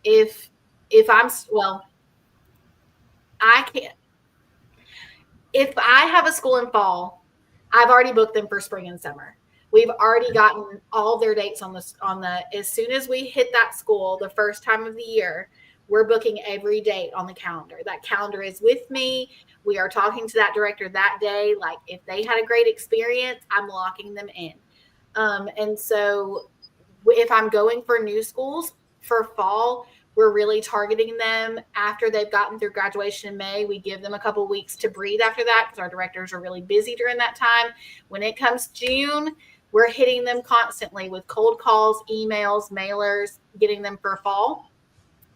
if I have a school in fall, I've already booked them for spring and summer. We've already gotten all their dates on the, as soon as we hit that school, the first time of the year, we're booking every date on the calendar. That calendar is with me. We are talking to that director that day. Like, if they had a great experience, I'm locking them in. And so if I'm going for new schools for fall, we're really targeting them after they've gotten through graduation in May. We give them a couple weeks to breathe after that, because our directors are really busy during that time. When it comes June, we're hitting them constantly with cold calls, emails, mailers, getting them for fall.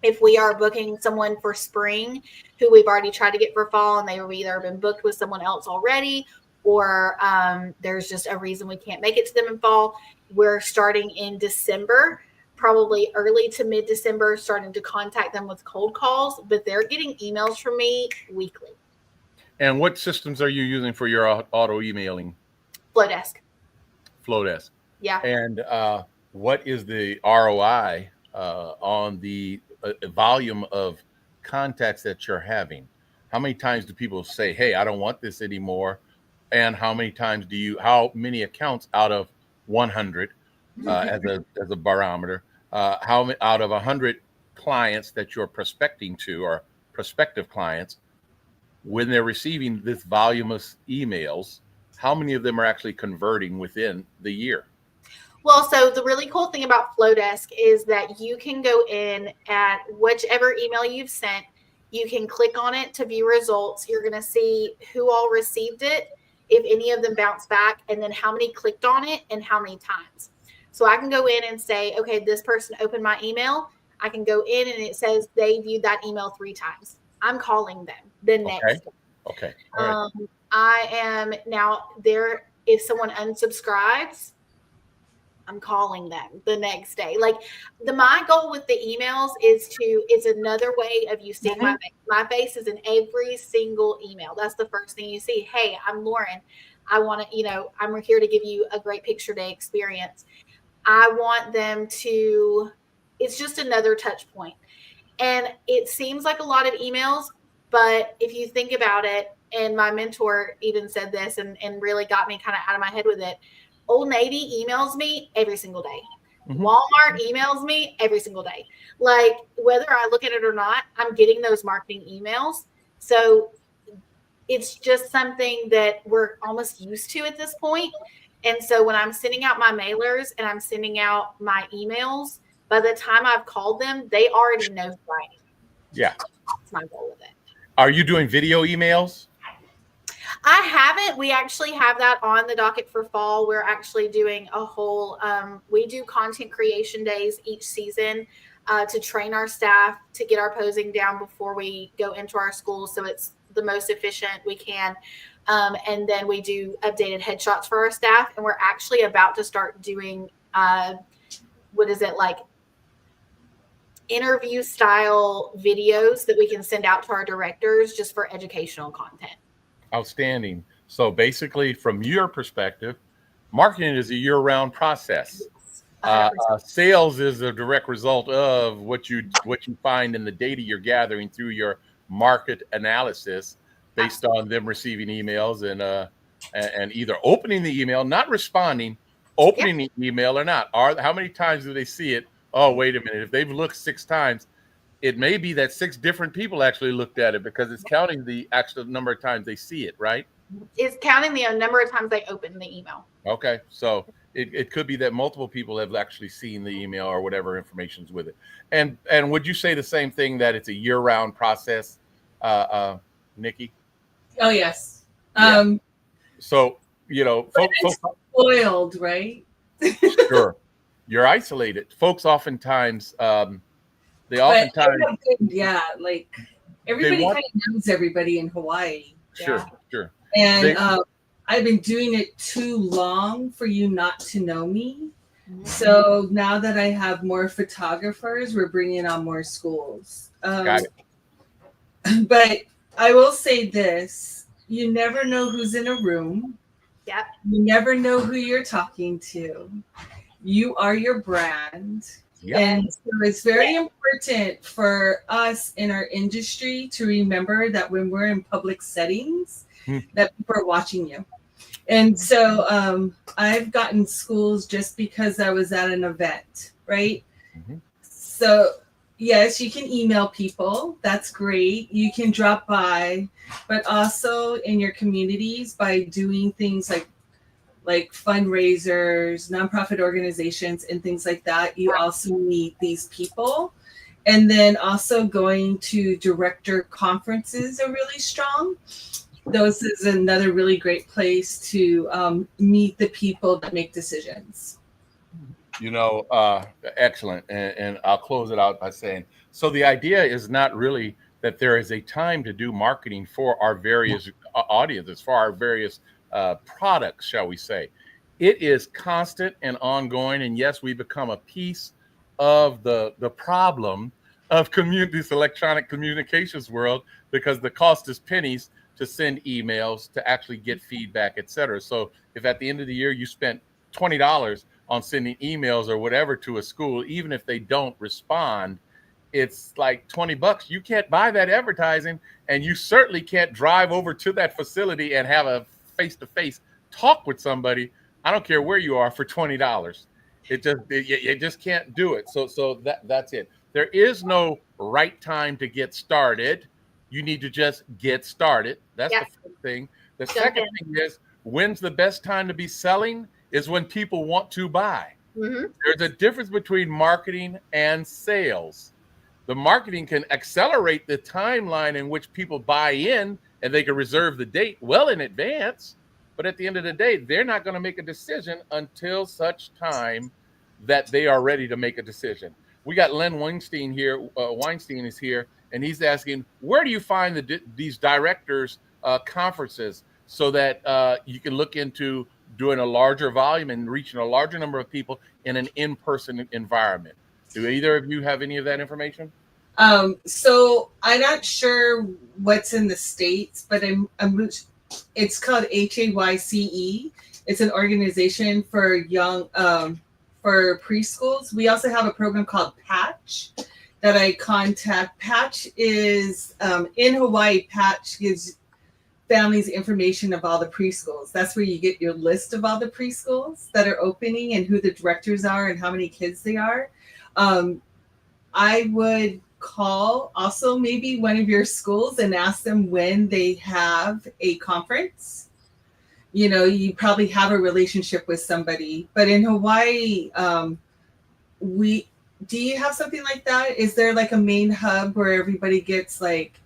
If we are booking someone for spring who we've already tried to get for fall and they've either been booked with someone else already, or there's just a reason we can't make it to them in fall, we're starting in December, probably early to mid-December, starting to contact them with cold calls, but they're getting emails from me weekly. And what systems are you using for your auto emailing? Flowdesk. Yeah. And what is the ROI on the volume of contacts that you're having? How many times do people say, hey, I don't want this anymore? And how many accounts out of 100 as a barometer, how out of 100 clients that you're prospecting to, or prospective clients, when they're receiving this voluminous emails, how many of them are actually converting within the year? Well, so the really cool thing about Flowdesk is that you can go in at whichever email you've sent. You can click on it to view results. You're going to see who all received it, if any of them bounced back, and then how many clicked on it and how many times. So I can go in and say, okay, this person opened my email. I can go in and it says they viewed that email 3 times. I'm calling them the next day. Okay. All right. I am now there. If someone unsubscribes, I'm calling them the next day. Like my goal with the emails is another way of you seeing my face. My face is in every single email. That's the first thing you see. Hey, I'm Lauren. I want to, I'm here to give you a great picture day experience. I want them to, it's just another touch point. And it seems like a lot of emails, but if you think about it, and my mentor even said this and really got me kind of out of my head with it. Old Navy emails me every single day. Mm-hmm. Walmart emails me every single day. Like whether I look at it or not, I'm getting those marketing emails. So it's just something that we're almost used to at this point. And so when I'm sending out my mailers and I'm sending out my emails, by the time I've called them, they already know who I am. Yeah. That's my goal with it. Are you doing video emails? I haven't. We actually have that on the docket for fall. We're actually doing a whole, we do content creation days each season to train our staff to get our posing down before we go into our schools. So it's the most efficient we can. And then we do updated headshots for our staff. And we're actually about to start doing, interview style videos that we can send out to our directors just for educational content. Outstanding. So basically, from your perspective, marketing is a year-round process. Sales is a direct result of what you find in the data you're gathering through your market analysis, based on them receiving emails and either opening the email, not responding, opening the email or not. How many times do they see it? Oh, wait a minute. If they've looked 6 times, it may be that 6 different people actually looked at it because it's counting the actual number of times they see it, right? It's counting the number of times they open the email. Okay. So it could be that multiple people have actually seen the email or whatever information's with it. And would you say the same thing, that it's a year-round process, Nikki? Oh, yes. Yeah. So, folks spoiled, right? Sure. You're isolated. Folks oftentimes, like everybody kind of knows everybody in Hawaii. Sure. And I've been doing it too long for you not to know me. Mm-hmm. So now that I have more photographers, we're bringing on more schools. Got it. But I will say this: you never know who's in a room. Yeah. You never know who you're talking to. You are your brand. Yep. And so it's very important for us in our industry to remember that when we're in public settings, that people are watching you. And so I've gotten schools just because I was at an event, right? Mm-hmm. So yes, you can email people. That's great. You can drop by, but also in your communities by doing things like fundraisers, nonprofit organizations, and things like that. You also meet these people. And then also going to director conferences are really strong. Those is another really great place to meet the people that make decisions. Excellent. And I'll close it out by saying, so the idea is not really that there is a time to do marketing for our various audiences, for our various products, shall we say. It is constant and ongoing. And yes, we become a piece of the problem of this electronic communications world, because the cost is pennies to send emails, to actually get feedback, et cetera. So if at the end of the year you spent $20 on sending emails or whatever to a school, even if they don't respond, it's like $20. You can't buy that advertising, and you certainly can't drive over to that facility and have a face-to-face talk with somebody. I don't care where you are, for $20. It just can't do it. So that's it. There is no right time to get started. You need to just get started. That's the first thing. The second thing is, when's the best time to be selling is when people want to buy. Mm-hmm. There's a difference between marketing and sales. The marketing can accelerate the timeline in which people buy in, and they can reserve the date well in advance. But at the end of the day, they're not going to make a decision until such time that they are ready to make a decision. We got Len Weinstein here. Weinstein is here, and he's asking, where do you find these directors' conferences so that you can look into doing a larger volume and reaching a larger number of people in an in-person environment? Do either of you have any of that information? So I'm not sure what's in the States, but it's called HAYCE. It's an organization for young, for preschools. We also have a program called Patch that I contact. Patch is in Hawaii. Patch gives families information of all the preschools. That's where you get your list of all the preschools that are opening and who the directors are and how many kids they are. I would call also maybe one of your schools and ask them when they have a conference. You know, you probably have a relationship with somebody, but in Hawaii, do you have something like that? Is there like a main hub where everybody gets like,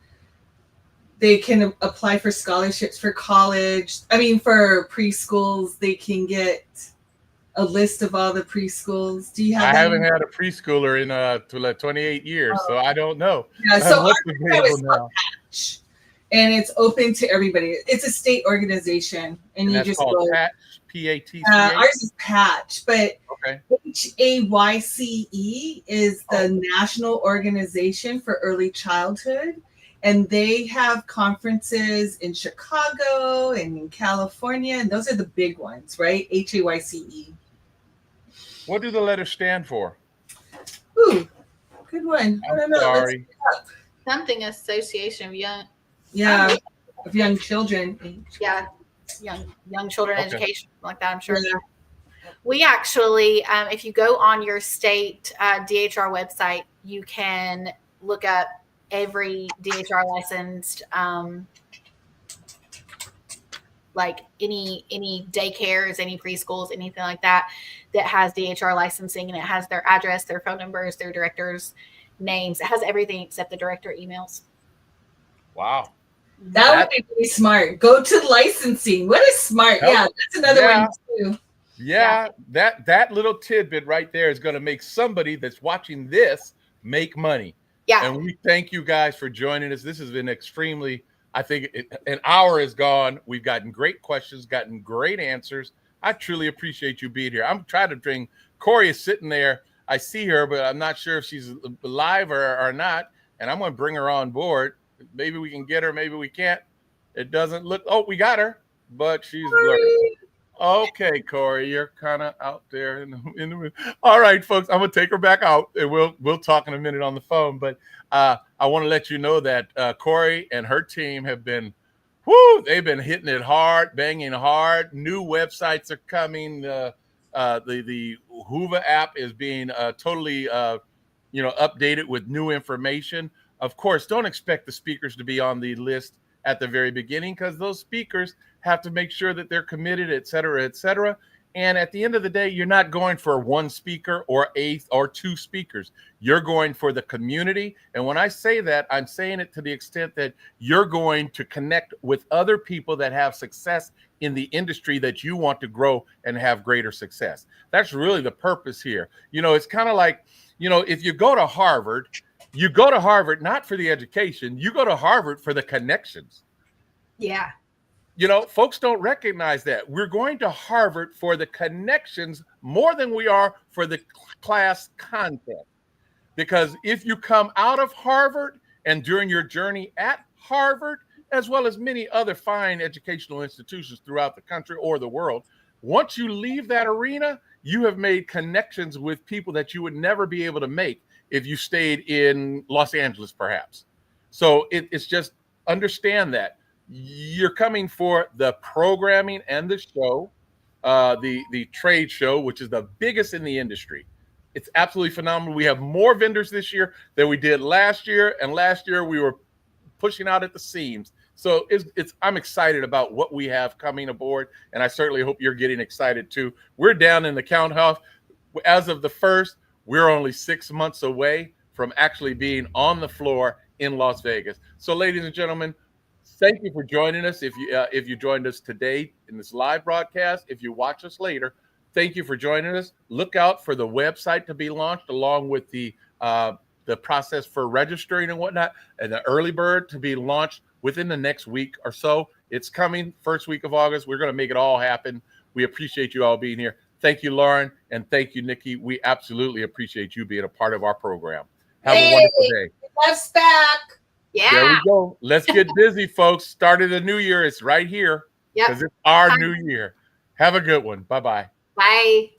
they can apply for scholarships for college? I mean, for preschools, they can get a list of all the preschools. Do you have? I haven't had a preschooler in 28 years, so I don't know. Yeah, so what's our program is called Patch, and it's open to everybody. It's a state organization, and you that's just called go. Patch, P-A-T-C-H? Ours is Patch, but okay. HAYCE is the national organization for early childhood. And they have conferences in Chicago and in California. And those are the big ones, right? HAYCE. What do the letters stand for? Ooh, good one. I don't know. Sorry. Something association of young. Yeah, of young children. Yeah, young children Okay. education like that. I'm sure. Yeah. We actually, if you go on your state DHR website, you can look up every DHR licensed, like any daycares, any preschools, anything like that has DHR licensing, and it has their address, their phone numbers, their directors' names. It has everything except the director emails. Wow. That would be really smart. Go to licensing. What is smart? Yeah, that's another one too. Yeah, that little tidbit right there is going to make somebody that's watching this make money. Yeah. And we thank you guys for joining us. This has been extremely, I think an hour is gone. We've gotten great questions, gotten great answers. I truly appreciate you being here. I'm trying to bring, Corey is sitting there. I see her, but I'm not sure if she's live or not. And I'm going to bring her on board. Maybe we can get her. Maybe we can't. It doesn't look, oh, we got her, but she's blurry. Okay, Corey, you're kind of out there in the all right, folks, I'm gonna take her back out, and we'll talk in a minute on the phone. But I want to let you know that Corey and her team have been, they've been hitting it hard, banging hard. New websites are coming. The Hoover app is being totally updated with new information. Of course, don't expect the speakers to be on the list at the very beginning, because those speakers have to make sure that they're committed, et cetera, et cetera. And at the end of the day, you're not going for one speaker or two speakers. You're going for the community. And when I say that, I'm saying it to the extent that you're going to connect with other people that have success in the industry that you want to grow and have greater success. That's really the purpose here. It's kind of like, if you go to Harvard, you go to Harvard not for the education, you go to Harvard for the connections. Yeah. Folks don't recognize that. We're going to Harvard for the connections more than we are for the class content. Because if you come out of Harvard and during your journey at Harvard, as well as many other fine educational institutions throughout the country or the world, once you leave that arena, you have made connections with people that you would never be able to make if you stayed in Los Angeles, perhaps. So it's just understand that. You're coming for the programming and the show, the trade show, which is the biggest in the industry. It's absolutely phenomenal. We have more vendors this year than we did last year. And last year we were pushing out at the seams. So I'm excited about what we have coming aboard, and I certainly hope you're getting excited too. We're down in the count house. As of the 1st, we're only 6 months away from actually being on the floor in Las Vegas. So, ladies and gentlemen, thank you for joining us. If you joined us today in this live broadcast, if you watch us later, thank you for joining us. Look out for the website to be launched, along with the process for registering and whatnot, and the early bird to be launched within the next week or so. It's coming first week of August. We're going to make it all happen. We appreciate you all being here. Thank you, Lauren, and thank you, Nikki. We absolutely appreciate you being a part of our program. Have a wonderful day. Let's SPAC. Yeah. There we go. Let's get busy, folks. Start of the new year. It's right here because it's our new year. Have a good one. Bye-bye. Bye.